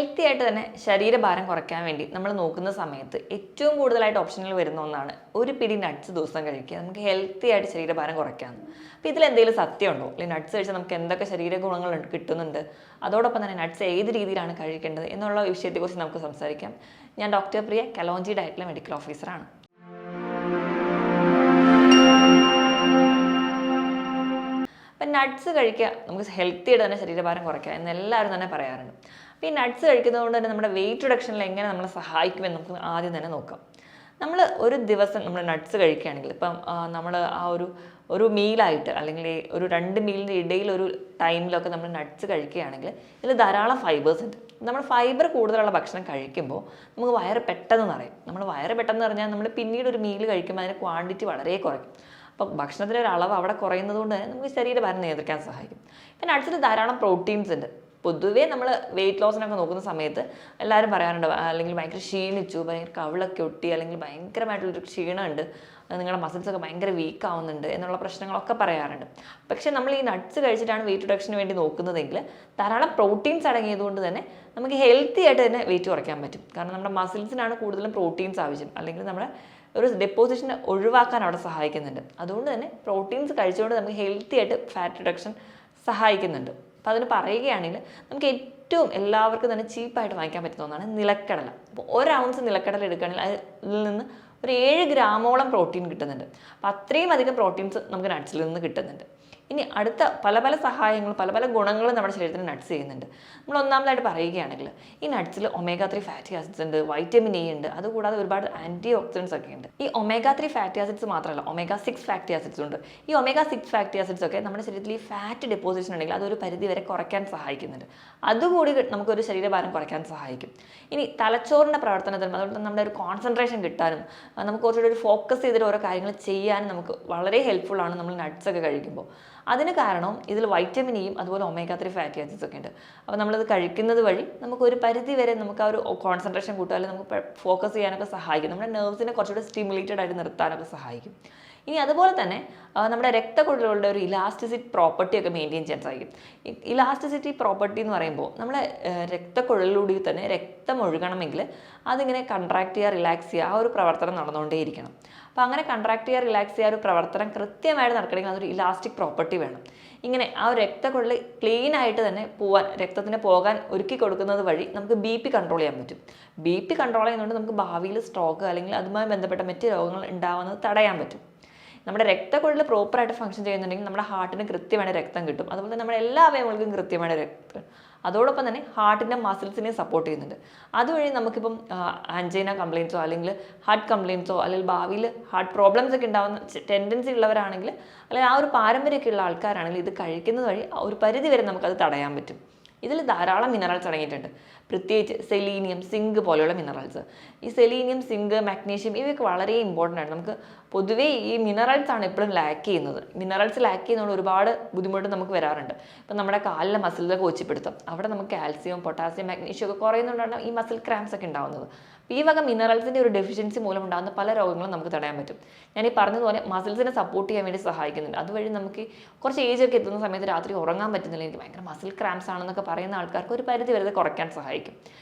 Healthy ആയിട്ട് തന്നെ ശരീരഭാരം കുറയ്ക്കാൻ വേണ്ടി നമ്മൾ നോക്കുന്ന സമയത്ത് ഏറ്റവും കൂടുതലായിട്ട് ഓപ്ഷനുകൾ വരുന്ന ഒന്നാണ് ഒരു പിടി നട്ട്സ് ദിവസം കഴിക്കുക. നമുക്ക് ഹെൽത്തി ആയിട്ട് ശരീരഭാരം കുറയ്ക്കാം. അപ്പോൾ ഇതിലെന്തെങ്കിലും സത്യമുണ്ടോ? അല്ലെങ്കിൽ നട്ട്സ് കഴിച്ചാൽ നമുക്ക് എന്തൊക്കെ ശരീര ഗുണങ്ങൾ കിട്ടുന്നുണ്ട്, അതോടൊപ്പം തന്നെ നട്ട്സ് ഏത് രീതിയിലാണ് കഴിക്കേണ്ടത് എന്നുള്ള വിഷയത്തെക്കുറിച്ച് നമുക്ക് സംസാരിക്കാം. ഞാൻ ഡോക്ടർ പ്രിയ, കലോഞ്ചി ഡയറ്റിലെ മെഡിക്കൽ ഓഫീസറാണ്. അപ്പം നട്ട്സ് കഴിക്കുക നമുക്ക് ഹെൽത്തി ആയിട്ട് തന്നെ ശരീരഭാരം കുറയ്ക്കുക എന്ന് എല്ലാവരും തന്നെ പറയാറുണ്ട്. അപ്പോൾ ഈ നട്ട്സ് കഴിക്കുന്നത് കൊണ്ട് തന്നെ നമ്മുടെ വെയിറ്റ് റിഡക്ഷനിൽ എങ്ങനെ നമ്മളെ സഹായിക്കുമെന്ന് നമുക്ക് ആദ്യം തന്നെ നോക്കാം. നമ്മൾ ഒരു ദിവസം നമ്മൾ നട്ട്സ് കഴിക്കുകയാണെങ്കിൽ ഇപ്പം നമ്മൾ ഒരു മീലായിട്ട് അല്ലെങ്കിൽ ഒരു 2 മീലിൻ്റെ ഇടയിൽ ഒരു ടൈമിലൊക്കെ നമ്മൾ നട്ട്സ് കഴിക്കുകയാണെങ്കിൽ ഇതിൽ ധാരാളം ഫൈബേഴ്സ് ഉണ്ട്. നമ്മൾ ഫൈബർ കൂടുതലുള്ള ഭക്ഷണം കഴിക്കുമ്പോൾ നമുക്ക് വയറ് പെട്ടെന്ന് നിറയും. നമ്മൾ വയറ് പെട്ടെന്ന് നിറഞ്ഞാൽ നമ്മൾ പിന്നീട് ഒരു മീൽ കഴിക്കുമ്പോൾ അതിൻ്റെ ക്വാണ്ടിറ്റി വളരെ കുറയ്ക്കും. അപ്പോൾ ഭക്ഷണത്തിൻ്റെ ഒരു അളവ് അവിടെ കുറയുന്നത് കൊണ്ട് തന്നെ നമുക്ക് ശരീരഭാരം നിയന്ത്രിക്കാൻ സഹായിക്കും. പിന്നെ നട്ട്സിൽ ധാരാളം പ്രോട്ടീൻസ് ഉണ്ട്. പൊതുവേ നമ്മൾ വെയിറ്റ് ലോസിനൊക്കെ നോക്കുന്ന സമയത്ത് എല്ലാവരും പറയാറുണ്ട്, അല്ലെങ്കിൽ ഭയങ്കര ക്ഷീണിച്ചു, ഭയങ്കര കവിളൊക്കെ ഒട്ടി, അല്ലെങ്കിൽ ഭയങ്കരമായിട്ടുള്ളൊരു ക്ഷീണമുണ്ട്, നിങ്ങളുടെ മസിൽസൊക്കെ ഭയങ്കര വീക്ക് ആവുന്നുണ്ട് എന്നുള്ള പ്രശ്നങ്ങളൊക്കെ പറയാറുണ്ട്. പക്ഷേ നമ്മൾ ഈ നട്ട്സ് കഴിച്ചിട്ടാണ് വെയിറ്റ് റിഡക്ഷന് വേണ്ടി നോക്കുന്നതെങ്കിൽ ധാരാളം പ്രോട്ടീൻസ് അടങ്ങിയതുകൊണ്ട് തന്നെ നമുക്ക് ഹെൽത്തി ആയിട്ട് തന്നെ വെയിറ്റ് കുറയ്ക്കാൻ പറ്റും. കാരണം നമ്മുടെ മസിൽസിനാണ് കൂടുതലും പ്രോട്ടീൻസ് ആവശ്യം, അല്ലെങ്കിൽ നമ്മുടെ ഒരു ഡെപ്പോസിഷനെ ഒഴിവാക്കാൻ അവിടെ സഹായിക്കുന്നുണ്ട്. അതുകൊണ്ട് തന്നെ പ്രോട്ടീൻസ് കഴിച്ചുകൊണ്ട് നമുക്ക് ഹെൽത്തി ആയിട്ട് ഫാറ്റ് റിഡക്ഷൻ സഹായിക്കുന്നുണ്ട്. അപ്പോൾ അതിന് പറയുകയാണെങ്കിൽ നമുക്ക് ഏറ്റവും എല്ലാവർക്കും തന്നെ ചീപ്പായിട്ട് വാങ്ങിക്കാൻ പറ്റുന്ന ഒന്നാണ് നിലക്കടല. അപ്പോൾ 1 ഔൺസ് നിലക്കടല എടുക്കുകയാണെങ്കിൽ അതിൽ നിന്ന് ഒരു 7 ഗ്രാമോളം പ്രോട്ടീൻ കിട്ടുന്നുണ്ട്. അപ്പോൾ അത്രയും അധികം പ്രോട്ടീൻസ് നമുക്ക് നട്ട്സിൽ നിന്ന് കിട്ടുന്നുണ്ട്. ഇനി അടുത്ത പല പല സഹായങ്ങളും പല പല ഗുണങ്ങളും നമ്മുടെ ശരീരത്തിന് നട്ട്സ് ചെയ്യുന്നുണ്ട്. നമ്മൾ ഒന്നാമതായിട്ട് പറയുകയാണെങ്കിൽ ഈ നട്ട്സിൽ omega-3 ഫാറ്റി ആസിഡ്സ് ഉണ്ട്, വൈറ്റമിൻ എ ഉണ്ട്, അതുകൂടാതെ ഒരുപാട് ആൻറ്റി ഓക്സിഡൻസ് ഒക്കെ ഉണ്ട്. ഈ omega-3 ഫാറ്റി ആസിഡ്സ് മാത്രമല്ല, omega-6 ഫാറ്റി ആസിഡ്സ് ഉണ്ട്. ഈ omega-6 ഫാറ്റി ആസിഡ്സ് ഒക്കെ നമ്മുടെ ശരീരത്തിൽ ഈ ഫാറ്റ് ഡെപ്പോസിഷൻ ഉണ്ടെങ്കിൽ അതൊരു പരിധി വരെ കുറയ്ക്കാൻ സഹായിക്കുന്നുണ്ട്. അതുകൂടി നമുക്കൊരു ശരീരഭാരം കുറയ്ക്കാൻ സഹായിക്കും. ഇനി തലച്ചോറിൻ്റെ പ്രവർത്തനത്തിനും അതുകൊണ്ട് നമ്മുടെ ഒരു കോൺസെൻട്രേഷൻ കിട്ടാനും നമുക്ക് കുറച്ചുകൂടി ഒരു ഫോക്കസ് ചെയ്തിട്ട് ഓരോ കാര്യങ്ങൾ ചെയ്യാനും നമുക്ക് വളരെ ഹെൽപ്ഫുള്ളാണ് നമ്മൾ നട്ട്സ് ഒക്കെ കഴിക്കുമ്പോൾ. അതിന് കാരണം ഇതിൽ വൈറ്റമിൻ ഇയും അതുപോലെ omega-3 ഫാറ്റി ആസിഡ്സ് ഒക്കെ ഉണ്ട്. അപ്പോൾ നമ്മളിത് കഴിക്കുന്നത് വഴി നമുക്ക് ഒരു പരിധി വരെ നമുക്ക് ആ ഒരു കോൺസെൻട്രേഷൻ കൂട്ടുക, അല്ലെങ്കിൽ നമുക്ക് ഫോക്കസ് ചെയ്യാനൊക്കെ സഹായിക്കും. നമ്മുടെ നെർവ്സിനെ കുറച്ചുകൂടി സ്റ്റിമുലേറ്റഡ് ആയിട്ട് നിർത്താനൊക്കെ സഹായിക്കും. ഇനി അതുപോലെ തന്നെ നമ്മുടെ രക്തക്കുഴലുകളുടെ ഒരു ഇലാസ്റ്റിസിറ്റി പ്രോപ്പർട്ടി ഒക്കെ മെയിൻറ്റെയിൻ ചെയ്യാൻ സാധിക്കും. ഇലാസ്റ്റിസിറ്റി പ്രോപ്പർട്ടി എന്ന് പറയുമ്പോൾ നമ്മുടെ രക്തക്കുഴലിലൂടെ തന്നെ രക്തം ഒഴുകണമെങ്കിൽ അതിങ്ങനെ കൺട്രാക്ട് ചെയ്യുക, റിലാക്സ് ചെയ്യുക, ആ ഒരു പ്രവർത്തനം നടന്നുകൊണ്ടേയിരിക്കണം. അപ്പോൾ അങ്ങനെ കൺട്രാക്ട് ചെയ്യുക, റിലാക്സ് ചെയ്യുക ഒരു പ്രവർത്തനം കൃത്യമായിട്ട് നടക്കണമെങ്കിൽ അതൊരു ഇലാസ്റ്റിക് പ്രോപ്പർട്ടി വേണം. ഇങ്ങനെ ആ ഒരു രക്തക്കുഴൽ ക്ലീൻ ആയിട്ട് തന്നെ രക്തത്തിന് പോകാൻ ഒരുക്കി കൊടുക്കുന്നത് വഴി നമുക്ക് BP കൺട്രോൾ ചെയ്യാൻ പറ്റും. BP കൺട്രോൾ ചെയ്യുന്നതുകൊണ്ട് നമുക്ക് ഭാവിയിൽ സ്ട്രോക്ക് അല്ലെങ്കിൽ അതുമായി ബന്ധപ്പെട്ട മറ്റ് രോഗങ്ങൾ ഉണ്ടാവുന്നത് തടയാൻ പറ്റും. നമ്മുടെ രക്തക്കുഴൽ പ്രോപ്പറായിട്ട് ഫംഗ്ഷൻ ചെയ്യുന്നുണ്ടെങ്കിൽ നമ്മുടെ ഹാർട്ടിന് കൃത്യമായിട്ട് രക്തം കിട്ടും. അതുപോലെ നമ്മുടെ എല്ലാ അവയവങ്ങൾക്കും കൃത്യമായിട്ട് രക്തം, അതോടൊപ്പം തന്നെ ഹാർട്ടിൻ്റെ മസിൽസിനെ സപ്പോർട്ട് ചെയ്യുന്നുണ്ട്. അതുവഴി നമുക്കിപ്പം ആൻജൈന കംപ്ലയിൻസോ അല്ലെങ്കിൽ ഹാർട്ട് കംപ്ലയിൻസോ അല്ലെങ്കിൽ ഭാവിയിൽ ഹാർട്ട് പ്രോബ്ലംസ് ഒക്കെ ഉണ്ടാകുന്ന ടെൻഡൻസി ഉള്ളവരാണെങ്കിൽ, അല്ലെങ്കിൽ ആ ഒരു പാരമ്പര്യമൊക്കെ ഉള്ള ആൾക്കാരാണെങ്കിൽ ഇത് കഴിക്കുന്നത് വഴി ഒരു പരിധി വരെ നമുക്കത് തടയാൻ പറ്റും. ഇതിൽ ധാരാളം മിനറൽസ് അടങ്ങിയിട്ടുണ്ട്, പ്രത്യേകിച്ച് സെലീനിയം, സിങ്ക് പോലെയുള്ള മിനറൽസ്. ഈ സെലീനിയം, സിങ്ക്, മാഗ്നീഷ്യം ഇവയൊക്കെ വളരെ ഇമ്പോർട്ടൻ്റ് ആണ്. നമുക്ക് പൊതുവേ ഈ മിനറൽസ് ആണ് എപ്പോഴും ലാക്ക് ചെയ്യുന്നത്. മിനറൽസ് ലാക്ക് ചെയ്യുന്നതുകൊണ്ട് ഒരുപാട് ബുദ്ധിമുട്ട് നമുക്ക് വരാറുണ്ട്. ഇപ്പം നമ്മുടെ കാലിലെ മസിലിലെ കോച്ചിപ്പിടുത്തം, അവിടെ നമുക്ക് കാൽസ്യം, പൊട്ടാസ്യം, മാഗ്നീഷ്യം ഒക്കെ കുറയുന്നതുകൊണ്ടാണ് ഈ മസിൽ ക്രാംസ് ഒക്കെ ഉണ്ടാകുന്നത്. ഈ വക മിനറൽസിൻ്റെ ഒരു ഡെഫിഷ്യൻസി മൂലം ഉണ്ടാകുന്ന പല രോഗങ്ങളും നമുക്ക് തടയാൻ പറ്റും. ഞാൻ ഈ പറഞ്ഞതുപോലെ മസിൽസിനെ സപ്പോർട്ട് ചെയ്യാൻ വേണ്ടി സഹായിക്കുന്നുണ്ട്. അതുവഴി നമുക്ക് കുറച്ച് ഏജൊക്കെ എത്തുന്ന സമയത്ത് രാത്രി ഉറങ്ങാൻ പറ്റുന്നില്ല, എനിക്ക് ഭയങ്കര മസിൽ ക്രാംസ് ആണെന്നൊക്കെ പറയുന്ന ആൾക്കാർക്ക് ഒരു പരിധി വരെ കുറയ്ക്കാൻ സഹായിക്കും.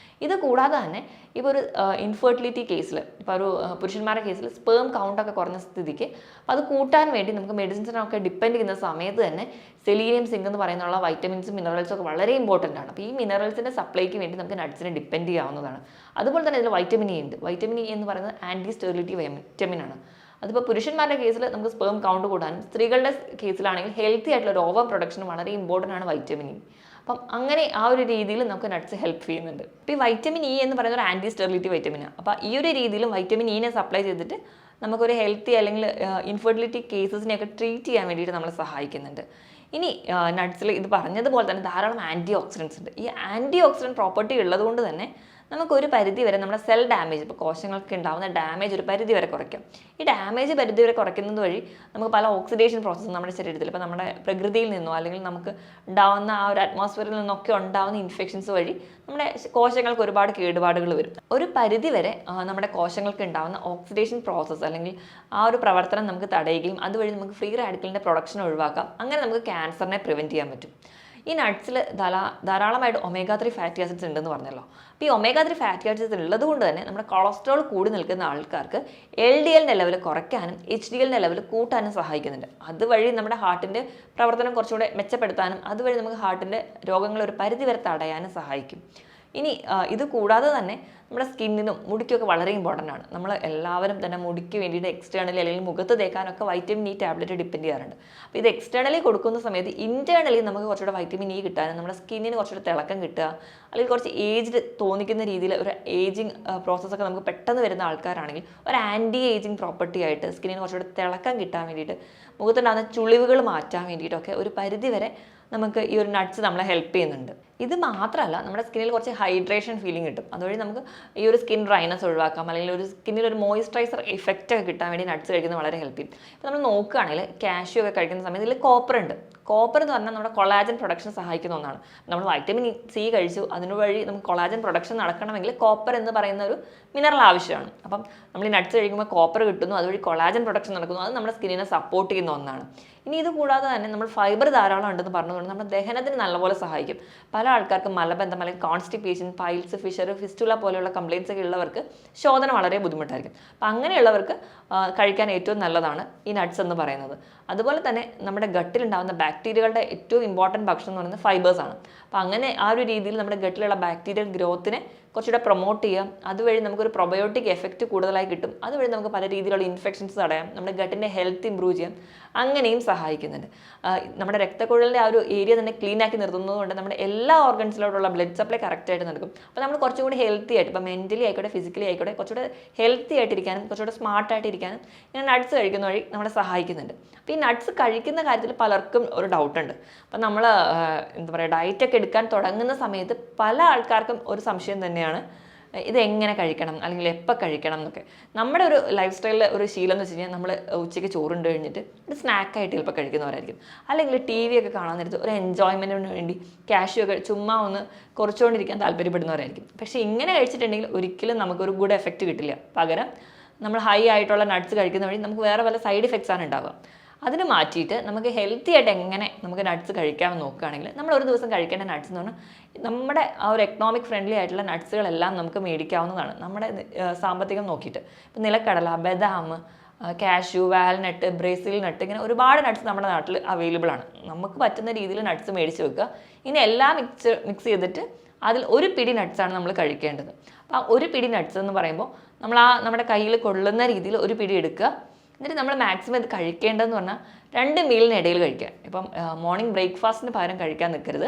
ഇത് കൂടാതെ തന്നെ ഇപ്പോൾ ഒരു ഇൻഫെർട്ടിലിറ്റി കേസിൽ, ഇപ്പോൾ ഒരു പുരുഷന്മാരുടെ കേസിൽ സ്പേം കൗണ്ടൊക്കെ കുറഞ്ഞ സ്ഥിതിക്ക് അപ്പോൾ അത് കൂട്ടാൻ വേണ്ടി നമുക്ക് മെഡിസിൻസിനൊക്കെ ഡിപ്പെൻഡ് ചെയ്യുന്ന സമയത്ത് തന്നെ സെലീനിയം, സിങ്ക് എന്ന് പറയുന്നുള്ള വൈറ്റമിൻസും മിനറൽസും ഒക്കെ വളരെ ഇമ്പോർട്ടൻ്റ് ആണ്. അപ്പോൾ ഈ മിനറൽസിൻ്റെ സപ്ലൈക്ക് വേണ്ടി നമുക്ക് നട്ട്സിനെ ഡിപ്പെൻഡ് ചെയ്യാവുന്നതാണ്. അതുപോലെ തന്നെ ഇതിൽ വൈറ്റമിൻ ഇ ഉണ്ട്. വൈറ്റമിൻ ഇ എന്ന് പറയുന്നത് ആൻറ്റി സ്റ്റെറിലിറ്റി വൈറ്റമിൻ ആണ്. അതിപ്പോൾ പുരുഷന്മാരുടെ കേസിൽ നമുക്ക് സ്പേം കൗണ്ട് കൂടാനും, സ്ത്രീകളുടെ കേസിലാണെങ്കിൽ ഹെൽത്തി ആയിട്ടുള്ള ഒരു ഓവം പ്രൊഡക്ഷനും വളരെ ഇമ്പോർട്ടൻ്റ് ആണ് വൈറ്റമിൻ ഇ. അപ്പം അങ്ങനെ ആ ഒരു രീതിയിൽ നമുക്ക് നട്ട്സ് ഹെൽപ്പ് ചെയ്യുന്നുണ്ട്. അപ്പോൾ ഈ വൈറ്റമിൻ ഇ എന്ന് പറയുന്ന ഒരു ആൻറ്റി സ്റ്റെറിലിറ്റി വൈറ്റമിനാണ്. അപ്പോൾ ഈ ഒരു രീതിയിലും വൈറ്റമിൻ ഇനെ സപ്ലൈ ചെയ്തിട്ട് നമുക്കൊരു ഹെൽത്തി അല്ലെങ്കിൽ ഇൻഫെർട്ടിലിറ്റി കേസസിനെയൊക്കെ ട്രീറ്റ് ചെയ്യാൻ വേണ്ടിയിട്ട് നമ്മളെ സഹായിക്കുന്നുണ്ട്. ഇനി നട്ട്സിൽ ഇത് പറഞ്ഞതുപോലെ തന്നെ ധാരാളം ആൻറ്റി ഓക്സിഡൻസ് ഉണ്ട്. ഈ ആൻറ്റി ഓക്സിഡൻറ്റ് പ്രോപ്പർട്ടി ഉള്ളതുകൊണ്ട് തന്നെ നമുക്കൊരു പരിധി വരെ നമ്മുടെ സെൽ ഡാമേജ്, ഇപ്പോൾ കോശങ്ങൾക്ക് ഉണ്ടാകുന്ന ഡാമേജ് ഒരു പരിധി വരെ കുറയ്ക്കാം. ഈ ഡാമേജ് പരിധി വരെ കുറയ്ക്കുന്നത് വഴി നമുക്ക് പല ഓക്സിഡേഷൻ പ്രോസസ്സ് നമ്മുടെ ശരീരത്തിൽ, ഇപ്പോൾ നമ്മുടെ പ്രകൃതിയിൽ നിന്നോ അല്ലെങ്കിൽ നമുക്ക് ഉണ്ടാകുന്ന ആ ഒരു അറ്റ്മോസ്ഫിയറിൽ നിന്നൊക്കെ ഉണ്ടാകുന്ന ഇൻഫെക്ഷൻസ് വഴി നമ്മുടെ കോശങ്ങൾക്ക് ഒരുപാട് കേടുപാടുകൾ വരും. ഒരു പരിധി വരെ നമ്മുടെ കോശങ്ങൾക്ക് ഉണ്ടാകുന്ന ഓക്സിഡേഷൻ പ്രോസസ്സ് അല്ലെങ്കിൽ ആ ഒരു പ്രവർത്തനം നമുക്ക് തടയുകയും അതുവഴി നമുക്ക് ഫ്രീ റാഡിക്കലിൻ്റെ പ്രൊഡക്ഷൻ ഒഴിവാക്കാം. അങ്ങനെ നമുക്ക് ക്യാൻസറിനെ പ്രിവെൻറ്റ് ചെയ്യാൻ പറ്റും. ഈ നട്ട്സിൽ ധാരാളമായിട്ട് ഒമേഗ 3 ഫാറ്റി ആസിഡ്സ് ഉണ്ടെന്ന് പറഞ്ഞല്ലോ. അപ്പോൾ ഈ ഒമേഗ 3 ഫാറ്റി ആസിഡ്സ് ഉള്ളത് കൊണ്ട് തന്നെ നമ്മുടെ കൊളസ്ട്രോൾ കൂടി നിൽക്കുന്ന ആൾക്കാർക്ക് LDLന്റെ ലെവൽ കുറയ്ക്കാനും HDLന്റെ ലെവൽ കൂട്ടാനും സഹായിക്കുന്നുണ്ട്. അതുവഴി നമ്മുടെ ഹാർട്ടിൻ്റെ പ്രവർത്തനം കുറച്ചുകൂടെ മെച്ചപ്പെടുത്താനും അതുവഴി നമുക്ക് ഹാർട്ടിൻ്റെ രോഗങ്ങൾ ഒരു പരിധിവരെ തടയാനും സഹായിക്കും. ഇനി ഇത് കൂടാതെ തന്നെ നമ്മുടെ സ്കിന്നിനും മുടിക്കൊക്കെ വളരെ ഇമ്പോർട്ടൻ്റ് ആണ്. നമ്മൾ എല്ലാവരും തന്നെ മുടിക്ക് വേണ്ടിയിട്ട് എക്സ്റ്റേണലി അല്ലെങ്കിൽ മുഖത്ത് തേക്കാനൊക്കെ വൈറ്റമിൻ ഇ ടാബ്ലറ്റ് ഡിപ്പെൻഡ് ചെയ്യാറുണ്ട്. അപ്പോൾ ഇത് എക്സ്റ്റേണലി കൊടുക്കുന്ന സമയത്ത് ഇൻറ്റേർണലി നമുക്ക് കുറച്ചുകൂടെ വൈറ്റമിൻ ഇ കിട്ടാനും നമ്മുടെ സ്കിന്നിന് കുറച്ചുകൂടെ തിളക്കം കിട്ടുക, അല്ലെങ്കിൽ കുറച്ച് ഏജ്ഡ് തോന്നിക്കുന്ന രീതിയിൽ ഒരു ഏജിങ് പ്രോസസ്സൊക്കെ നമുക്ക് പെട്ടെന്ന് വരുന്ന ആൾക്കാരാണെങ്കിൽ ഒരു ആൻറ്റി ഏജിങ് പ്രോപ്പർട്ടി ആയിട്ട് സ്കിന്നിന് കുറച്ചുകൂടെ തിളക്കം കിട്ടാൻ വേണ്ടിയിട്ട്, മുഖത്തുണ്ടാകുന്ന ചുളിവുകൾ മാറ്റാൻ വേണ്ടിയിട്ടൊക്കെ ഒരു പരിധിവരെ നമുക്ക് ഈ ഒരു നട്ട്സ് നമ്മളെ ഹെൽപ്പ് ചെയ്യുന്നുണ്ട്. ഇത് മാത്രമല്ല, നമ്മുടെ സ്കിന്നിൽ കുറച്ച് ഹൈഡ്രേഷൻ ഫീലിംഗ് കിട്ടും. അതുവഴി നമുക്ക് ഈ ഒരു സ്കിൻ ഡ്രൈനസ് ഒഴിവാക്കാം, അല്ലെങ്കിൽ ഒരു സ്കിന്നിൽ ഒരു മോയിസ്ചറൈസർ ഇഫക്റ്റ് ഒക്കെ കിട്ടാൻ വേണ്ടി നട്ട്സ് കഴിക്കുന്നത് വളരെ ഹെൽപ്പ് ചെയ്യും. ഇപ്പോൾ നമ്മൾ നോക്കുകയാണെങ്കിൽ കാഷ്യൂ ഒക്കെ കഴിക്കുന്ന സമയത്ത് ഇതിൽ കോപ്പർ ഉണ്ട്. കോപ്പർ എന്ന് പറഞ്ഞാൽ നമ്മുടെ കൊളാജൻ പ്രൊഡക്ഷൻ സഹായിക്കുന്ന ഒന്നാണ്. നമ്മൾ വൈറ്റമിൻ സി കഴിച്ചു, അതിനുവഴി നമുക്ക് കൊളാജൻ പ്രൊഡക്ഷൻ നടക്കണമെങ്കിൽ കോപ്പർ എന്ന് പറയുന്ന ഒരു മിനറൽ ആവശ്യമാണ്. അപ്പം നമ്മൾ ഈ നട്ട്സ് കഴിക്കുമ്പോൾ കോപ്പർ കിട്ടുന്നു, അതുവഴി കൊളാജൻ പ്രൊഡക്ഷൻ നടക്കുന്നു. അത് നമ്മുടെ സ്കിന്നിനെ സപ്പോർട്ട് ചെയ്യുന്ന ഒന്നാണ്. ഇനി ഇത് കൂടാതെ തന്നെ നമ്മൾ ഫൈബർ ധാരാളം ഉണ്ടെന്ന് പറഞ്ഞതുകൊണ്ട് നമ്മുടെ ദഹനത്തിന് നല്ലപോലെ സഹായിക്കും. പല ആൾക്കാർക്കും മലബന്ധം അല്ലെങ്കിൽ കോൺസ്റ്റിപ്പേഷൻ, പൈൽസ്, ഫിഷർ, ഫിസ്റ്റുല പോലെയുള്ള കംപ്ലയിൻസ് ഒക്കെ ഉള്ളവർക്ക് ശോധന വളരെ ബുദ്ധിമുട്ടായിരിക്കും. അപ്പം അങ്ങനെയുള്ളവർക്ക് കഴിക്കാൻ ഏറ്റവും നല്ലതാണ് ഈ നട്ട്സ് എന്ന് പറയുന്നത്. അതുപോലെ തന്നെ നമ്മുടെ ഗട്ടിലുണ്ടാകുന്ന ബാക്ടീരിയകളുടെ ഏറ്റവും ഇമ്പോർട്ടൻറ്റ് ഭക്ഷണം എന്ന് പറയുന്നത് ഫൈബേഴ്സാണ്. അപ്പം അങ്ങനെ ആ ഒരു രീതിയിൽ നമ്മുടെ ഗട്ടിലുള്ള ബാക്ടീരിയൽ ഗ്രോത്തിനെ കുറച്ചുകൂടെ പ്രൊമോട്ട് ചെയ്യാം. അതുവഴി നമുക്കൊരു പ്രൊബയോട്ടിക് എഫക്റ്റ് കൂടുതലായി കിട്ടും. അതുവഴി നമുക്ക് പല രീതിയിലുള്ള ഇൻഫെക്ഷൻസ് തടയാം, നമ്മുടെ ഗട്ടിൻ്റെ ഹെൽത്ത് ഇമ്പ്രൂവ് ചെയ്യാം, അങ്ങനെയും സഹായിക്കുന്നുണ്ട്. നമ്മുടെ രക്തക്കുഴലിൻ്റെ ആ ഒരു ഏരിയ തന്നെ ക്ലീൻ ആക്കി നിർത്തുന്നതുകൊണ്ട് നമ്മുടെ എല്ലാ ഓർഗൻസിലോട്ടുള്ള ബ്ലഡ് സപ്ലൈ കറക്റ്റായിട്ട് നടക്കും. അപ്പോൾ നമ്മൾ കുറച്ചും കൂടി ഹെൽത്തി ആയിട്ട്, ഇപ്പോൾ മെൻ്റലി ആയിക്കോട്ടെ ഫിസിക്കലി ആയിക്കോട്ടെ കുറച്ചുകൂടെ ഹെൽത്തി ആയിട്ടിരിക്കാനും കുറച്ചുകൂടെ സ്മാർട്ടായിട്ടിരിക്കാനും ഇങ്ങനെ നട്ട്സ് കഴിക്കുന്ന വഴി നമ്മളെ സഹായിക്കുന്നുണ്ട്. അപ്പോൾ ഈ നട്ട്സ് കഴിക്കുന്ന കാര്യത്തിൽ പലർക്കും ഒരു ഡൗട്ടുണ്ട്. അപ്പം നമ്മൾ എന്താ പറയുക, ഡയറ്റൊക്കെ എടുക്കാൻ തുടങ്ങുന്ന സമയത്ത് പല ആൾക്കാർക്കും ഒരു സംശയം തന്നെയാണ്, ഇതെങ്ങനെ കഴിക്കണം അല്ലെങ്കിൽ എപ്പോൾ കഴിക്കണം എന്നൊക്കെ. നമ്മുടെ ഒരു ലൈഫ് സ്റ്റൈലിൽ ഒരു ശീലം എന്ന് വെച്ച് കഴിഞ്ഞാൽ നമ്മൾ ഉച്ചയ്ക്ക് ചോറുണ്ട് കഴിഞ്ഞിട്ട് ഒരു സ്നാക്കായിട്ട് ചിലപ്പോൾ കഴിക്കുന്നവരായിരിക്കും, അല്ലെങ്കിൽ TV ഒക്കെ കാണാൻ നേരത്ത് ഒരു എൻജോയ്മെൻറ്റിന് വേണ്ടി കാഷ്യൂ ഒക്കെ ചുമ്മാ ഒന്ന് കുറച്ചുകൊണ്ടിരിക്കാൻ താല്പര്യപ്പെടുന്നവരായിരിക്കും. പക്ഷേ ഇങ്ങനെ കഴിച്ചിട്ടുണ്ടെങ്കിൽ ഒരിക്കലും നമുക്കൊരു ഗുഡ് എഫക്റ്റ് കിട്ടില്ല. പകരം നമ്മൾ ഹൈ ആയിട്ടുള്ള നട്ട്സ് കഴിക്കുന്ന വഴി നമുക്ക് വേറെ പല സൈഡ് ഇഫക്ട്സാണ് ഉണ്ടാവുക. അതിന് മാറ്റിയിട്ട് നമുക്ക് ഹെൽത്തി ആയിട്ട് എങ്ങനെ നമുക്ക് നട്ട്സ് കഴിക്കാമെന്ന് നോക്കുകയാണെങ്കിൽ നമ്മൾ ഒരു ദിവസം കഴിക്കേണ്ട നട്ട്സ് എന്ന് പറഞ്ഞാൽ നമ്മുടെ ആ ഒരു എക്കണോമിക് ഫ്രണ്ട്ലി ആയിട്ടുള്ള നട്ട്സുകളെല്ലാം നമുക്ക് മേടിക്കാവുന്നതാണ് നമ്മുടെ സാമ്പത്തികം നോക്കിയിട്ട്. ഇപ്പം നിലക്കടല, ബദാം, കാഷ്യൂ, വാൽനട്ട്, ബ്രേസിൽ നട്ട്, ഇങ്ങനെ ഒരുപാട് നട്ട്സ് നമ്മുടെ നാട്ടിൽ അവൈലബിൾ ആണ്. നമുക്ക് പറ്റുന്ന രീതിയിൽ നട്ട്സ് മേടിച്ച് വെക്കുക. ഇനി എല്ലാം മിക്സ് ചെയ്തിട്ട് അതിൽ ഒരു പിടി നട്ട്സാണ് നമ്മൾ കഴിക്കേണ്ടത്. അപ്പോൾ ആ ഒരു പിടി നട്ട്സ് എന്ന് പറയുമ്പോൾ നമ്മൾ നമ്മുടെ കയ്യിൽ കൊള്ളുന്ന രീതിയിൽ ഒരു പിടി എടുക്കുക. എന്നിട്ട് നമ്മൾ മാക്സിമം ഇത് കഴിക്കേണ്ടതെന്ന് പറഞ്ഞാൽ 2 മീലിനിടയിൽ കഴിക്കുക. ഇപ്പം മോർണിംഗ് ബ്രേക്ക്ഫാസ്റ്റിന് പകരം കഴിക്കാൻ നിൽക്കരുത്.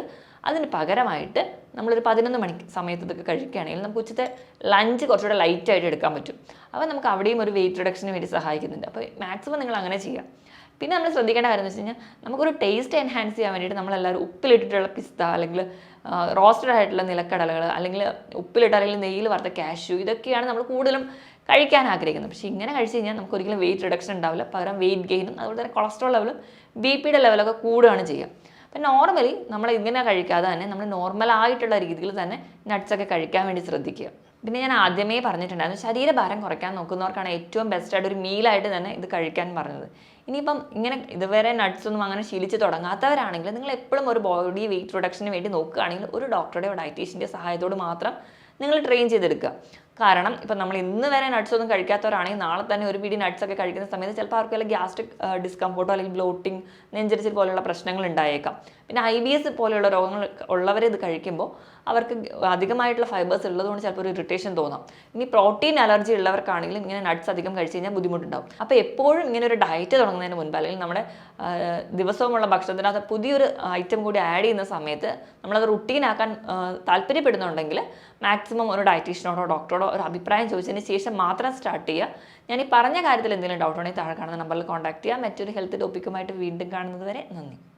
അതിന് പകരമായിട്ട് നമ്മളൊരു 11 മണിക്ക് സമയത്ത് ഇതൊക്കെ കഴിക്കുകയാണെങ്കിൽ നമുക്ക് ഉച്ചത്തെ ലഞ്ച് കുറച്ചുകൂടെ ലൈറ്റായിട്ട് എടുക്കാൻ പറ്റും. അപ്പോൾ നമുക്ക് അവിടെയും ഒരു വെയിറ്റ് റിഡക്ഷന് വേണ്ടി സഹായിക്കുന്നുണ്ട്. അപ്പോൾ മാക്സിമം നിങ്ങൾ അങ്ങനെ ചെയ്യുക. പിന്നെ നമ്മൾ ശ്രദ്ധിക്കേണ്ട കാര്യം എന്ന് വെച്ച് കഴിഞ്ഞാൽ നമുക്കൊരു ടേസ്റ്റ് എൻഹാൻസ് ചെയ്യാൻ വേണ്ടിയിട്ട് നമ്മളെല്ലാവരും ഉപ്പിലിട്ടിട്ടുള്ള പിസ്ത, അല്ലെങ്കിൽ റോസ്റ്റഡ് ആയിട്ടുള്ള നിലക്കടലകൾ, അല്ലെങ്കിൽ ഉപ്പിലിട്ട് അല്ലെങ്കിൽ നെയ്യിൽ വറുത്ത കാഷ്യൂ, ഇതൊക്കെയാണ് നമ്മൾ കൂടുതലും കഴിക്കാൻ ആഗ്രഹിക്കുന്നത്. പക്ഷേ ഇങ്ങനെ കഴിച്ച് കഴിഞ്ഞാൽ നമുക്ക് ഒരിക്കലും വെയിറ്റ് റിഡക്ഷൻ ഉണ്ടാവില്ല, പകരം വെയിറ്റ് ഗെയിനും അതുപോലെ തന്നെ കൊളസ്ട്രോൾ ലെവലും BP ലെവലൊക്കെ കൂടുകയാണ് ചെയ്യുക. അപ്പം നോർമലി നമ്മൾ ഇങ്ങനെ കഴിക്കാതെ തന്നെ നമ്മൾ നോർമലായിട്ടുള്ള രീതിയിൽ തന്നെ നട്ട്സൊക്കെ കഴിക്കാൻ വേണ്ടി ശ്രദ്ധിക്കുക. പിന്നെ ഞാൻ ആദ്യമേ പറഞ്ഞിട്ടുണ്ടായിരുന്നു, ശരീരഭാരം കുറയ്ക്കാൻ നോക്കുന്നവർക്കാണ് ഏറ്റവും ബെസ്റ്റായിട്ട് ഒരു മീലായിട്ട് തന്നെ ഇത് കഴിക്കാൻ പറഞ്ഞത്. ഇനിയിപ്പം ഇങ്ങനെ ഇതുവരെ നട്ട്സ് ഒന്നും അങ്ങനെ ശീലിച്ച് തുടങ്ങാത്തവരാണെങ്കിൽ നിങ്ങൾ എപ്പോഴും ഒരു ബോഡി വെയിറ്റ് റിഡക്ഷന് വേണ്ടി നോക്കുകയാണെങ്കിൽ ഒരു ഡോക്ടറുടെയോ ഡയറ്റീഷ്യൻ്റെ സഹായത്തോട് മാത്രം നിങ്ങൾ ട്രെയിൻ ചെയ്തെടുക്കുക. കാരണം ഇപ്പം നമ്മൾ ഇന്ന് വരെ നട്ട്സ് ഒന്നും കഴിക്കാത്തവരാണെങ്കിൽ നാളെ തന്നെ ഒരു പിടി നട്ട്സ് ഒക്കെ കഴിക്കുന്ന സമയത്ത് ചിലപ്പോൾ അവർക്ക് വല്ല ഗ്യാസ്ട്രിക് ഡിസ്കംഫോർട്ടോ അല്ലെങ്കിൽ ബ്ലോട്ടിങ്, നെഞ്ചരിച്ചിൽ പോലെയുള്ള പ്രശ്നങ്ങൾ ഉണ്ടായേക്കാം. പിന്നെ IBS പോലെയുള്ള രോഗങ്ങൾ ഉള്ളവരെ ഇത് കഴിക്കുമ്പോൾ അവർക്ക് അധികമായിട്ടുള്ള ഫൈബേഴ്സ് ഉള്ളതുകൊണ്ട് ചിലപ്പോൾ ഒരു ഇറിറ്റേഷൻ തോന്നാം. ഇനി പ്രോട്ടീൻ അലർജി ഉള്ളവർക്കാണെങ്കിലും ഇങ്ങനെ നട്ട്സ് അധികം കഴിച്ച് കഴിഞ്ഞാൽ ബുദ്ധിമുട്ടുണ്ടാവും. അപ്പോൾ എപ്പോഴും ഇങ്ങനെ ഒരു ഡയറ്റ് തുടങ്ങുന്നതിന് മുൻപ് അല്ലെങ്കിൽ നമ്മുടെ ദിവസവുമുള്ള ഭക്ഷണത്തിനകത്ത് പുതിയൊരു ഐറ്റം കൂടി ആഡ് ചെയ്യുന്ന സമയത്ത് നമ്മളത് റുട്ടീനാക്കാൻ താല്പര്യപ്പെടുന്നുണ്ടെങ്കിൽ മാക്സിമം ഒരു ഡയറ്റീഷ്യനോടോ ഡോക്ടറോടോ ഒരു അഭിപ്രായം ചോദിച്ചതിന് ശേഷം മാത്രം സ്റ്റാർട്ട് ചെയ്യുക. ഞാൻ ഈ പറഞ്ഞ കാര്യത്തിൽ എന്തെങ്കിലും ഡൗട്ട് ഉണ്ടെങ്കിൽ താഴെ കാണുന്ന നമ്പറിൽ കോൺടാക്ട് ചെയ്യുക. മറ്റൊരു ഹെൽത്ത് ടോപ്പിക്കുമായിട്ട് വീണ്ടും കാണുന്നത് വരെ നന്ദി.